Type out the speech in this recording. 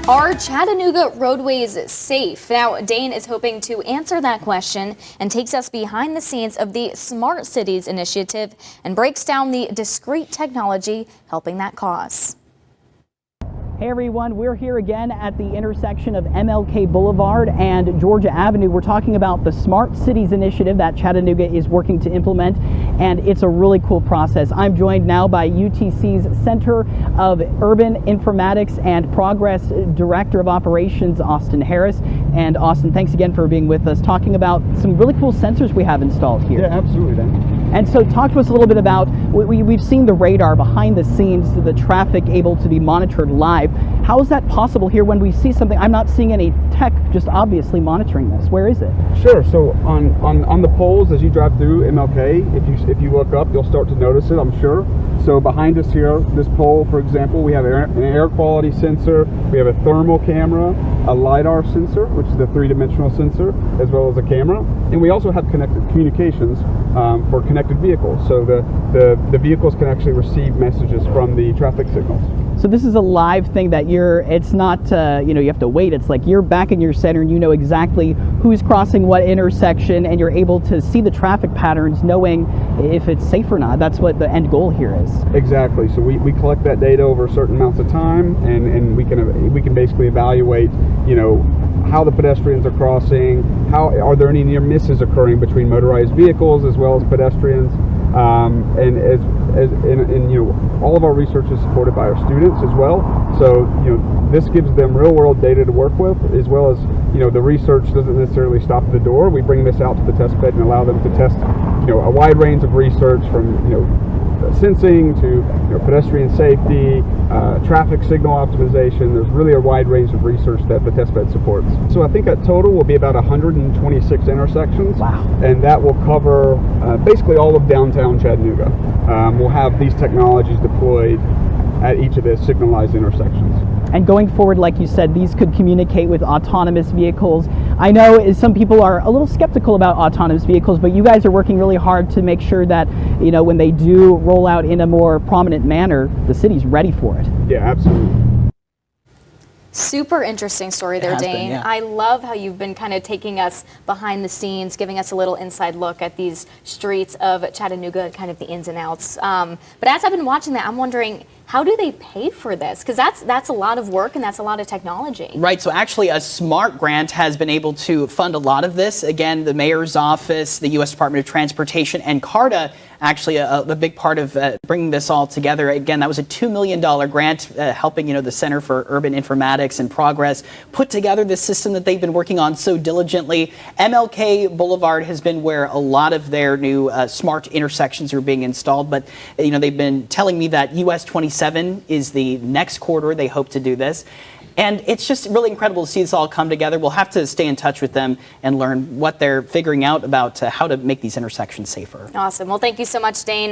Are Chattanooga roadways safe? Now, Dane is hoping to answer that question and takes us behind the scenes of the Smart Cities initiative and breaks down the discreet technology helping that cause. Hey everyone, we're here again at the intersection of MLK Boulevard and Georgia Avenue. We're talking about the Smart Cities initiative that Chattanooga is working to implement, and it's a really cool process. I'm joined now by UTC's Center of Urban Informatics and Progress Director of Operations, Austin Harris. And Austin, thanks again for being with us, talking about some really cool sensors we have installed here. Yeah, absolutely, Dan. And so talk to us a little bit about, we've seen the radar behind the scenes, the traffic able to be monitored live. How is that possible here when we see something? I'm not seeing any tech just obviously monitoring this. Where is it? Sure. So on the poles as you drive through MLK, if you look up, you'll start to notice it, I'm sure. So behind us here, this pole, for example, we have an air quality sensor, we have a thermal camera, a LiDAR sensor, which is the three-dimensional sensor, as well as a camera. And we also have connected communications for connected vehicles. So the vehicles can actually receive messages from the traffic signals. So this is a live thing that it's not, you have to wait. It's like you're back in your center and you know exactly who's crossing what intersection, and you're able to see the traffic patterns, knowing if it's safe or not. That's what the end goal here is. Exactly. So we collect that data over certain amounts of time, and we can basically evaluate, how the pedestrians are crossing, are there any near misses occurring between motorized vehicles as well as pedestrians. All of our research is supported by our students as well. So, this gives them real world data to work with, as well as, the research doesn't necessarily stop at the door. We bring this out to the test bed and allow them to test, a wide range of research from, sensing to pedestrian safety, traffic signal optimization. There's really a wide range of research that the test bed supports. So I think at total will be about 126 intersections. Wow. And that will cover basically all of downtown Chattanooga. We'll have these technologies deployed at each of the signalized intersections. And going forward, like you said, these could communicate with autonomous vehicles. I know some people are a little skeptical about autonomous vehicles, but you guys are working really hard to make sure that, when they do roll out in a more prominent manner, the city's ready for it. Yeah, absolutely. Super interesting story there, Dane. Yeah. I love how you've been kind of taking us behind the scenes, giving us a little inside look at these streets of Chattanooga, kind of the ins and outs. But as I've been watching that, I'm wondering, how do they pay for this? Because that's a lot of work and that's a lot of technology. Right, so actually a SMART grant has been able to fund a lot of this. Again, the mayor's office, the U.S. Department of Transportation, and CARTA, actually a big part of bringing this all together. Again, that was a $2 million grant helping, the Center for Urban Informatics and Progress put together this system that they've been working on so diligently. MLK Boulevard has been where a lot of their new smart intersections are being installed, but they've been telling me that US 27 is the next quarter they hope to do this. And it's just really incredible to see this all come together. We'll have to stay in touch with them and learn what they're figuring out about how to make these intersections safer. Awesome. Well, thank you so much, Dane.